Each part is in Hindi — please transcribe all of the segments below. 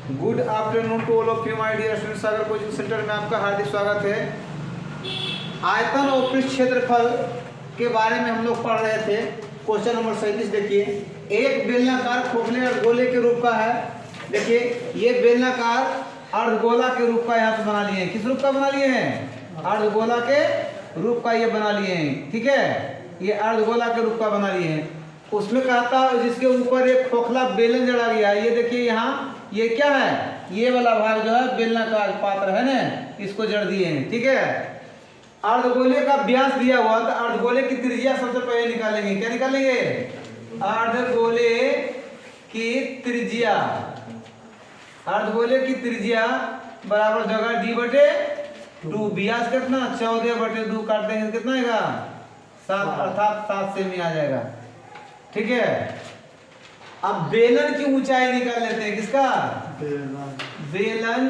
Good afternoon to all of you my dear students. Sagar coaching centre में आपका हार्दिक स्वागत है। आयतन और पृष्ठ क्षेत्रफल के बारे में हम लोग पढ़ रहे थे। क्वेश्चन नंबर 37 देखिए, एक बेलनाकार खोखले अर्धगोले के रूप का है। देखिए ये बेलनाकार अर्धगोला के रूप का यहाँ पे बना लिए हैं। किस रूप का बना लिए हैं? अर्धगोला के रूप का ये बना लिए हैं। ठीक है, ये अर्धगोला के रूप का बना लिए हैं। उसमें कहता है जिसके ऊपर एक खोखला बेलन जड़ा गया है। ये देखिए यहाँ ये क्या है, ये वाला भाग जो है बेलनाकार पात्र है ना, इसको जड़ दिए हैं। ठीक है, अर्धगोले का व्यास दिया हुआ तो अर्धगोले की त्रिज्या सबसे पहले निकालेंगे। क्या निकालेंगे? अर्धगोले की त्रिज्या। अर्धगोले की त्रिज्या बराबर जगह d/2। व्यास कितना? 14/2 काट देंगे कितना आएगा? 7, अर्थात 7 सेमी आ जाएगा। ठीक है, अब बेलन की ऊंचाई निकाल लेते हैं। किसका? बेलन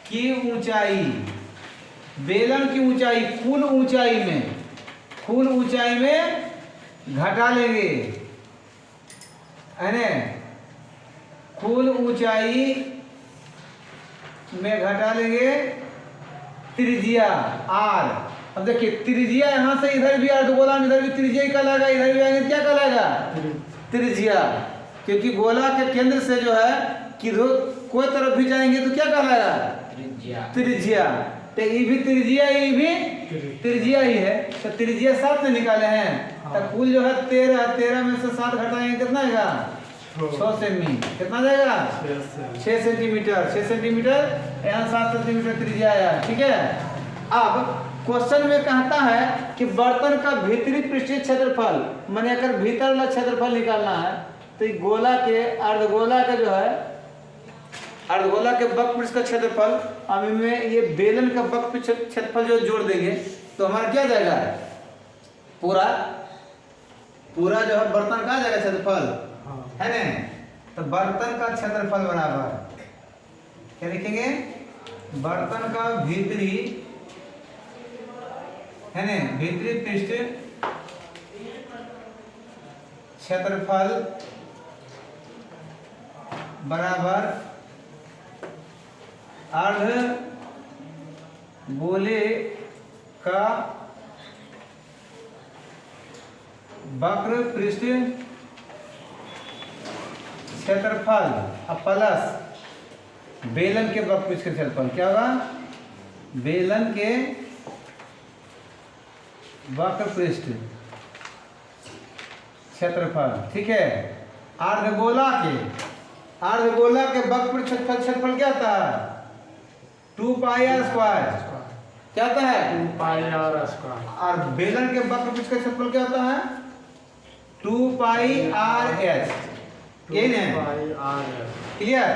की ऊंचाई। बेलन की ऊंचाई कुल ऊंचाई में घटा लेंगे, है ना? कुल ऊंचाई में घटा लेंगे त्रिज्या r। अब देखिए त्रिज्या यहाँ से इधर भी अर्धगोला में इधर भी त्रिज्या ही कहलाएगा, इधर भी आएंगे क्या कहलाएगा? त्रिज्या। क्योंकि गोला के केंद्र से जो है किधर कोई तरफ भी जाएंगे तो क्या कहलाएगा? त्रिज्या। तो ये भी त्रिज्या, ये भी त्रिज्या ही है। तो त्रिज्या 7 में निकाले हैं। तो कुल जो है 13 में से 7 घटाएंगे कितना आएगा? 6 सेमी। कितना जाएगा? 6 सेंटीमीटर। 6 सेंटीमीटर, यहाँ 7 सेंटीमीटर त्रिज्या आया। ठीक है, अब क्वेश्चन में कहता है कि बर्तन का भीतरी पृष्ठीय क्षेत्रफल, माने अगर भीतर वाला क्षेत्रफल निकालना है तो गोला के अर्धगोला का जो है अर्धगोला के बक पृष्ठ का क्षेत्रफल, अब इनमें ये बेलन का बक पृष्ठ क्षेत्रफल जो जोड़ देंगे तो हमारा क्या जाएगा? पूरा जो है बर्तन का जाएगा क्षेत्रफल, है ना? तो बर्तन का क्षेत्रफल बराबर क्या लिखेंगे? बर्तन का भीतरी, है ना, भीतरी पृष्ठ क्षेत्रफल बराबर अर्धगोले का वक्र पृष्ठ क्षेत्रफल प्लस बेलन के वक्र पृष्ठ क्षेत्रफल। क्या होगा? बेलन के वक्र पृष्ठ क्षेत्रफल। ठीक है, अर्धगोला के वक्र पृष्ठ क्षेत्रफल क्या आता है? 2πr²। क्या आता है? 2πr²। और बेलन के वक्र पृष्ठ का क्षेत्रफल क्या होता है? 2πrh। यही ना? क्लियर?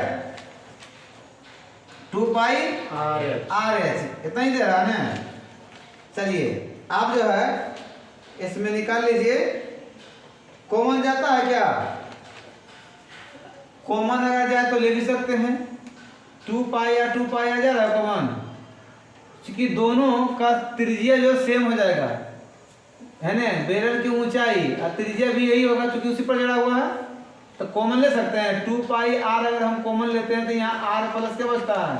2πrh इतना ही दे रहा है ना। चलिए आप जो है इसमें निकाल लीजिए। कॉमन जाता है क्या? कॉमन अगर जाए तो ले भी सकते हैं। 2π या 2π आ जा रहा है कॉमन, क्योंकि दोनों का त्रिज्या जो सेम हो जाएगा, है ना? बेलन की ऊंचाई और त्रिज्या भी यही होगा क्योंकि उसी पर जड़ा हुआ है। तो कॉमन ले सकते हैं। 2πr अगर हम कॉमन लेते हैं तो यहाँ r प्लस क्या बचता है?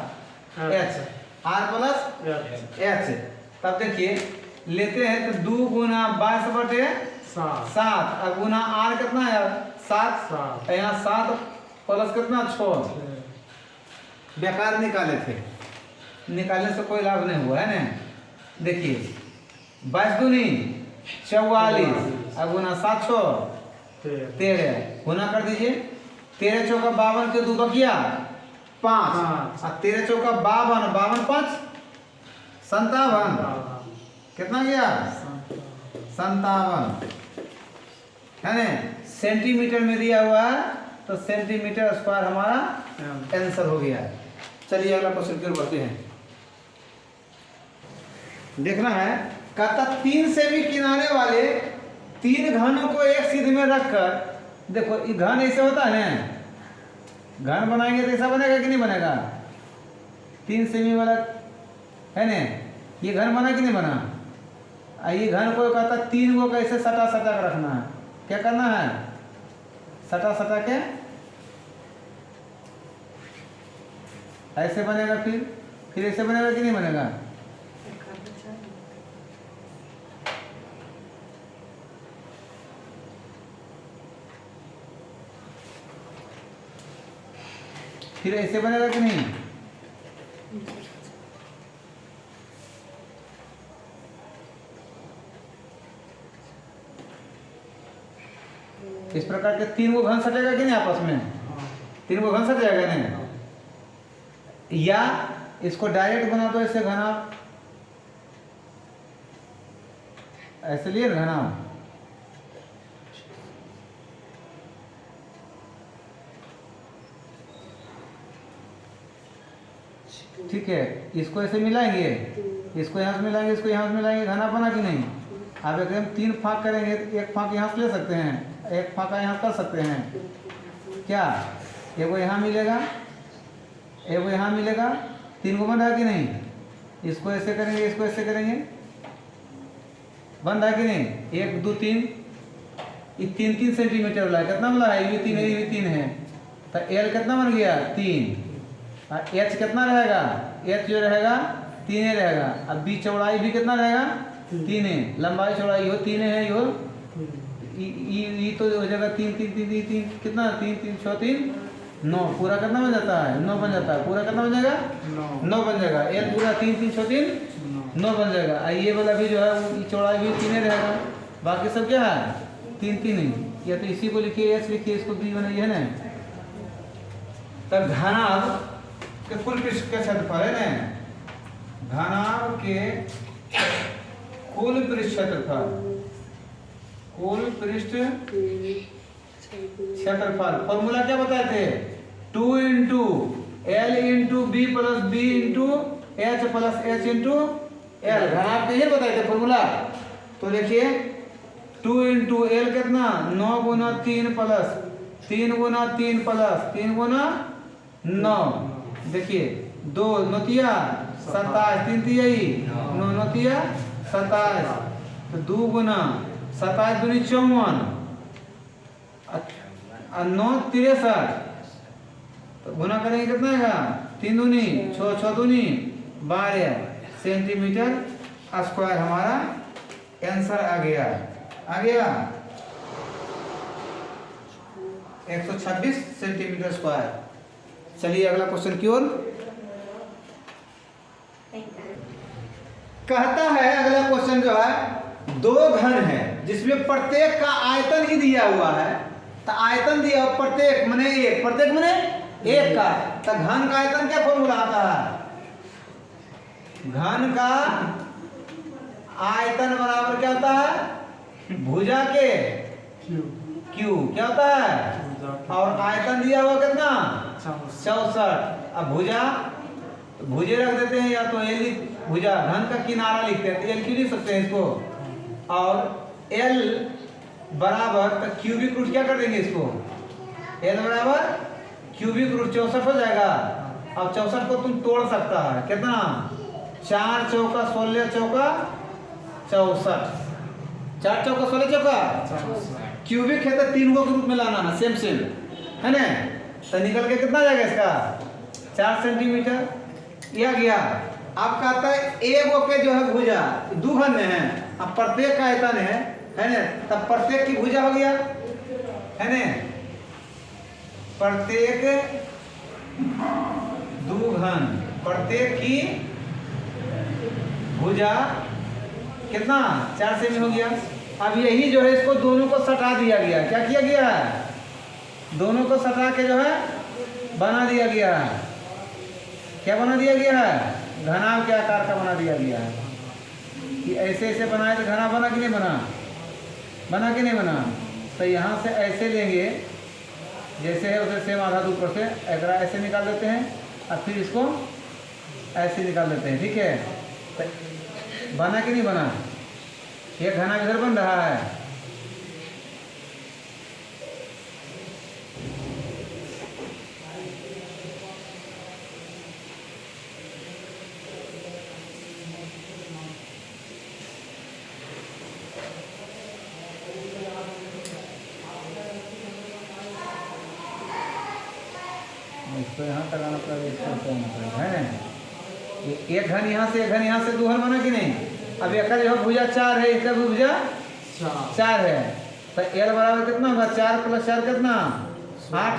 h। r plus h। तब देखिए लेते हैं तो 2 गुना 22/7 और गुना r कितना है? 7। यहाँ 7 प्लस कितना? 6। बेकार निकाले थे, निकालने से कोई लाभ नहीं हुआ, है ना? देखिए 22 दूनी 44 और गुना 7 6 13 गुना कर दीजिए। 13 चौका 52 के 2 बकिया 5 और 13 चौका 52 52 5 57। कितना गया? 57, है ना? सेंटीमीटर में दिया हुआ है तो सेंटीमीटर स्क्वायर हमारा आंसर हो गया। चलिए अगला क्वेश्चन की ओर बढ़ते हैं। देखना है, कहता 3 सेमी किनारे वाले 3 घनों को एक सीध में रखकर, देखो ये घन ऐसे होता है ना, घन बनाएंगे तो ऐसा बनेगा कि नहीं बनेगा? 3 सेमी वाला, है ना? ये घन बना कि नहीं बना? ये घन को कहता 3 को कैसे सटा कर रखना है। क्या करना है? सटा के ऐसे बनेगा, फिर ऐसे बनेगा कि नहीं बनेगा? फिर ऐसे बनेगा कि नहीं? इस प्रकार के तीन को घन सटेगा कि नहीं आपस में? तीन को घन सट जाएगा नहीं? या इसको डायरेक्ट बना दो ऐसे घना, ऐसे लिए घना, ठीक है। इसको ऐसे मिलाएंगे, इसको यहाँ से मिलाएंगे, इसको यहाँ से मिलाएंगे, घना बना कि नहीं? आप एकदम तीन फाँक करेंगे, एक फाँक यहाँ से ले सकते हैं, एक फाँका यहाँ कर सकते हैं क्या? एगो यहाँ मिलेगा, एगो यहाँ मिलेगा, तीन को बन रहा कि नहीं? इसको ऐसे करेंगे, इसको ऐसे करेंगे, बन रहा कि नहीं? 1 2 3, ये 3 सेंटीमीटर वाला है, कितना वाला है? ये भी 3 है, ये भी 3 है, तो एल कितना बन गया? 3। और एच कितना रहेगा? एच जो रहेगा 3 रहेगा। अब बी चौड़ाई भी कितना रहेगा? 3 है। लंबाई चौड़ाई हो 3 है, यो ई तो हो जाएगा 3 3 3 3 3 कितना? 3 3 6 3 9, पूरा कितना बन जाता है? 9 बन जाता है। पूरा कितना बन जाएगा? 9 बन जाएगा। एल पूरा 3 3 6 3 9 बन जाएगा। ये वाला भी जो है चौड़ाई भी 3 रहेगा, बाकी सब क्या है? 3 3 ही। या तो इसी को लिखिए, एच लिखिए, इसको बी बनाइए, है ना? तब घनाभ के कुल पृष्ठ का क्षेत्रफल है ना, घनाभ के कुल पृष्ठ क्षेत्रफल, कुल पृष्ठ क्षेत्रफल फॉर्मूला क्या बताए थे? 2 into L into B plus B into H plus H into L. घनाभ के ये बताए थे फॉर्मूला। तो देखिए 2 इंटू एल कितना? 9 गुना 3 प्लस 3 गुना 3 प्लस 3 गुना 9। देखिए 2 नौतिया 27, 3 तिहाई 9 नौतिया 27, तो 2 गुना 27 दूनी 54 और 9 63, तो गुना करेंगे कितना आएगा? 3 दूनी 6 6 दूनी 12 सेंटीमीटर स्क्वायर हमारा आंसर आ गया। आ गया 126 सेंटीमीटर स्क्वायर। चलिए अगला क्वेश्चन की ओर। कहता है अगला क्वेश्चन जो है, दो घन है जिसमें प्रत्येक का आयतन ही दिया हुआ है। तो आयतन दिया हुआ प्रत्येक मने एक, प्रत्येक मने एक का। तो घन का आयतन क्या फॉर्मूला आता है? घन का आयतन बराबर क्या होता है? भुजा के क्यू क्या होता है? और आयतन दिया हुआ कितना? 64। अब भुजा भुजे रख देते हैं, या तो एल भुजा घन का किनारा लिखते हैं, तो एल क्यों लिख सकते हैं इसको। और एल बराबर तो क्यूबिक रूट क्या कर देंगे इसको? एल बराबर क्यूबिक रूट 64 हो जाएगा। अब 64 को तुम तोड़ सकता है, कितना? 4 चौका 16 चौका 64, 4 चौका 16 चौका क्यूबिक है तो 3 को के रूप में लाना है, सेम सेम है ना। तो निकल के कितना जाएगा इसका? 4 सेंटीमीटर। यह गया। अब कहता है एक के जो है भुजा दो घन में है, अब प्रत्येक का आयतन है ना, तब प्रत्येक की भुजा हो गया, है ना। प्रत्येक दो घन, प्रत्येक की भुजा कितना? 4 सेमी हो गया। अब यही जो है इसको दोनों को सटा दिया गया। क्या किया गया है? दोनों को सटा के जो है बना दिया गया है। क्या बना दिया गया है? घनाभ के आकार का बना दिया गया है। कि ऐसे ऐसे बनाए तो घना बना कि नहीं बना? बना कि नहीं बना? तो यहाँ से ऐसे लेंगे, जैसे है उसे सेम आधा ऊपर से ऐसा ऐसे निकाल देते हैं, और फिर इसको ऐसे निकाल देते हैं, ठीक है। तो बना कि नहीं बना? ये घना इधर बन रहा है। इसको यहाँ लगाना पड़ेगा, इसको लगाना पड़ेगा, है ना। एक घन यहाँ से, एक घन यहाँ से, दो घन बना कि नहीं। अब एक का जो भुजा 4 है, इसका भी भुजा 4 है, तो एल बराबर कितना होगा, 4 + 4 कितना 8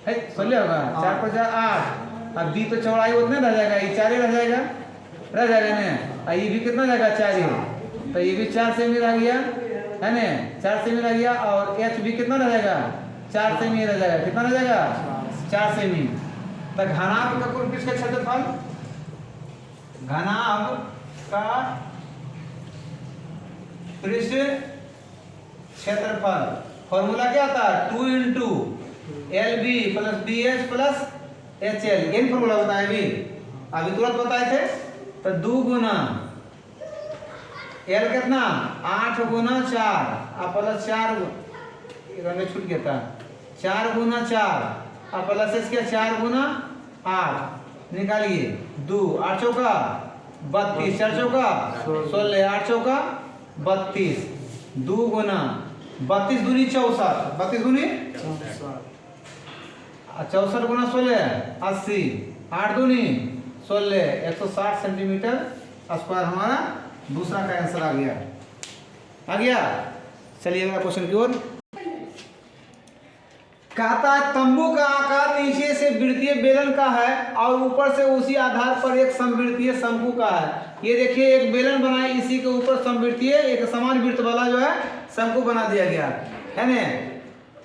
है, 16 होगा। 4 + 4 8। अब बी तो चौड़ाई उतने रह जाएगा, ये 4 ही रह जाएगा ना। ये भी कितना जाएगा 4 ही, तो ये भी 4 सेमी रह गया, है ना, 4 सेमी रह गया। और एच भी कितना रह जाएगा, 4 सेमी रह जाएगा, कितना रह जाएगा 4 सेमी। तो घनाभ का कुल पृष्ठ का क्षेत्रफल, घनाभ का पृष्ठ क्षेत्रफल फॉर्मूला क्या था, 2 × LB + BH + HL, यही फॉर्मूला बताया अभी तुरंत बताए थे। तो 2 गुना L कितना 8 × 4 + 4 में छूट गया था, 4 × 4 प्लस इसके 4 × 8 निकालिए, 2 8 चौका 32, 4 चौका 16, 8 चौका 32, 2 गुना 32 दूनी 64, 32 दूनी 64 गुना 16 80, 8 दूनी 16, 160 सेंटीमीटर स्क्वायर हमारा दूसरा का आंसर आ गया। चलिए अगला क्वेश्चन की ओर। कहता है तंबू का आकार नीचे से वृत्तीय बेलन का है और ऊपर से उसी आधार पर एक समवृत्तीय शंकु का है। ये देखिए एक बेलन बनाए, इसी के ऊपर समवृत्तीय एक समान वृत्त वाला जो है शंकु बना दिया गया है ना।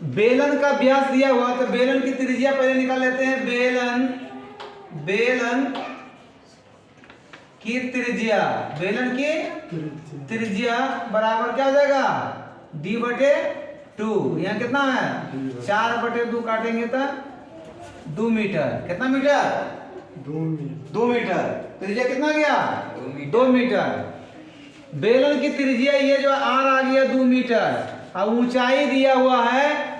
बेलन का व्यास दिया हुआ, तो बेलन की त्रिज्या पहले निकाल लेते हैं। बेलन की त्रिज्या, बेलन की त्रिज्या बराबर क्या हो जाएगा, d/2। यहाँ कितना है 4/2 काटेंगे तो 2 मीटर, कितना मीटर 2 मीटर। त्रिज्या कितना गया 2 मीटर। बेलन की त्रिज्या ये जो आर आ गया 2 मीटर, और ऊंचाई दिया हुआ है,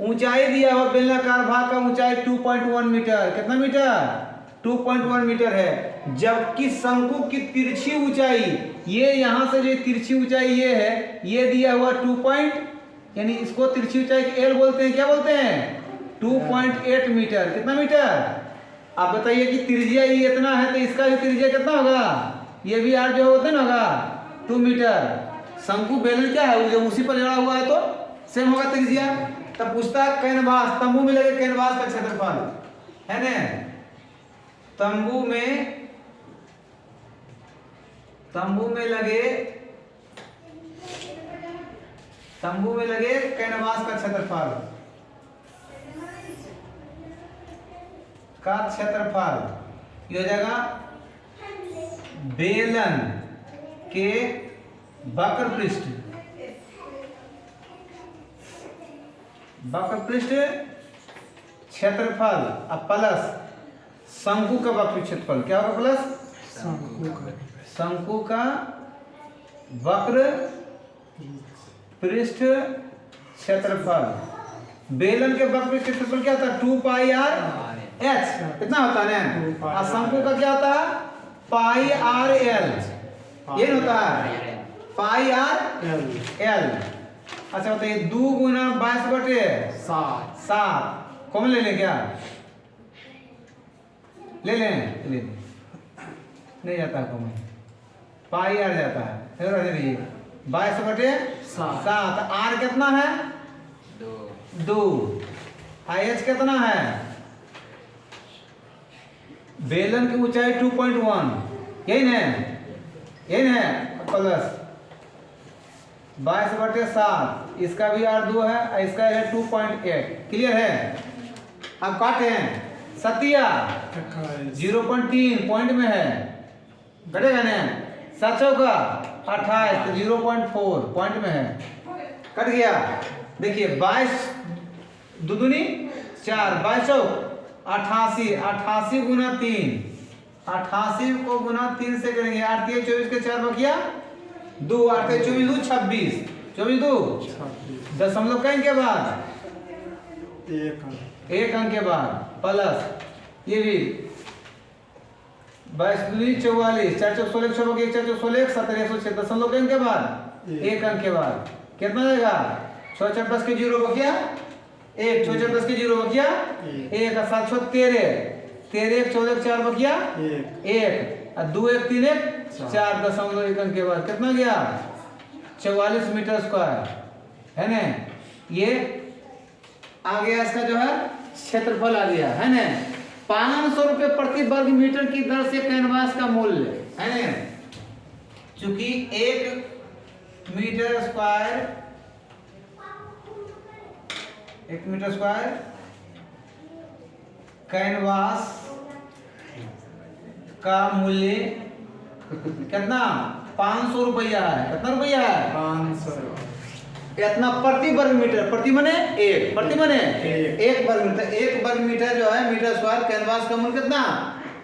ऊंचाई दिया हुआ बेलनाकार भाग का ऊंचाई 2.1 मीटर, कितना मीटर 2.1 मीटर है। जबकि शंकु की तिरछी ऊंचाई, ये यहाँ से जो तिरछी ऊंचाई ये है, ये दिया हुआ 2 यानी इसको तिरछी ऊंचाई एल बोलते हैं, क्या बोलते हैं 2.8 मीटर, कितना मीटर। आप बताइए कि त्रिज्या ये इतना है, तो इसका भी त्रिज्या कितना होगा, ये भी आर जो होता है ना होगा 2 मीटर। शंकु बेलन क्या है, जब उसी पर जड़ा हुआ है तो सेम होगा त्रिज्या। तब पूछता है कैनवास, तंबू में लगे कैनवास का क्षेत्रफल है ना। तंबू में लगे कैनवास का क्षेत्रफल ये हो जाएगा बेलन के वक्र पृष्ठ क्षेत्रफल अब प्लस शंकु का वक्र क्षेत्रफल, क्या होगा प्लस शंकु का वक्र पृष्ठ क्षेत्रफल। बेलन के वक्र पृष्ठ क्षेत्रफल क्या होता है 2πr/h, कितना होता है ना। और शंकु का क्या होता है πr/l, ये होता है πr/l। अच्छा बताइए 2 गुना 22/7 कौन ले लें, क्या ले लें, नहीं जाता कौन, πr जाता है 22/7। आर कितना है 2, एच कितना है, बेलन की ऊंचाई 2.1, यही ना प्लस 22/7, इसका भी R2 है, इसका है 2.8, क्लियर है। अब काटे हैं, सतिया 0.3 पॉइंट में है, कटेगा ना। 7 चौका 28, तो 0.4 पॉइंट में है, कट गया। देखिए 22 दूनी 4, 22 चौक 88, 88 गुना 3, 88 को गुना 3 से करेंगे, 8 3 24 के 4 बकिया 2, 8 24 2 26, 24 2 दशमलव कहीं के बाद एक अंक के बाद प्लस ये भी 22 दूनी 44, 4 चौक 16, 6 बकिया 4 चौक 16, 17 106 दशमलव कहीं के बाद एक अंक के बाद कितना जाएगा 6 4 10 के 0 बकिया 1 6 10 के 0 बकिया 1 और 7 6 13 13 1 14 4 बकिया 1 और 2 1 3 1 4 0.1 के बाद कितना गया 44 मीटर स्क्वायर है ना। ये आ गया इसका जो है क्षेत्रफल आ गया है ना। 500 रुपये प्रति वर्ग मीटर की दर से कैनवास का मूल्य है ना। चूंकि 1 मीटर स्क्वायर कैनवास का मूल्य कितना 500 रुपया है। कितना रुपया है 500 इतना प्रति वर्ग मीटर। प्रति मने 1 प्रति मने 1 वर्ग मीटर। 1 वर्ग मीटर जो है मीटर स्क्वायर कैनवास का मूल्य कितना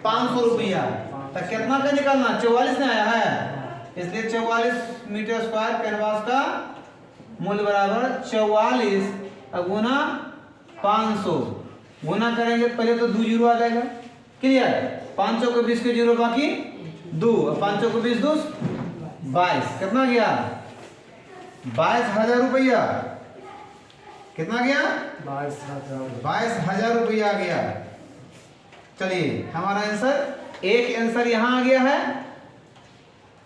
500 रुपया। तो कितना का निकालना 44 ने आया है, इसलिए 44 मीटर स्क्वायर कैनवास का मूल्य बराबर 44 गुना 500 गुना करेंगे पहले तो 2 जीरो आ जाएगा। क्लियर। 500 को 20 के जीरो बाकी 2 और 500 को 20 2 22 कितना गया 22,000 रुपया। कितना गया 22,000 रुपया आ गया। चलिए हमारा आंसर एक आंसर यहाँ आ गया है।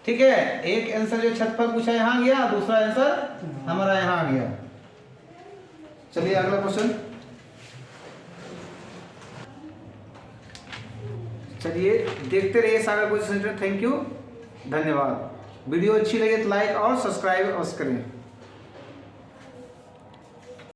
ठीक है, एक आंसर जो छठफल पूछा यहाँ गया, दूसरा आंसर हमारा यहाँ आ गया। चलिए अगला क्वेश्चन। चलिए देखते रहिए सागर कोचिंग सेंटर। थैंक यू, धन्यवाद। वीडियो अच्छी लगे तो लाइक और सब्सक्राइब अवश्य करें।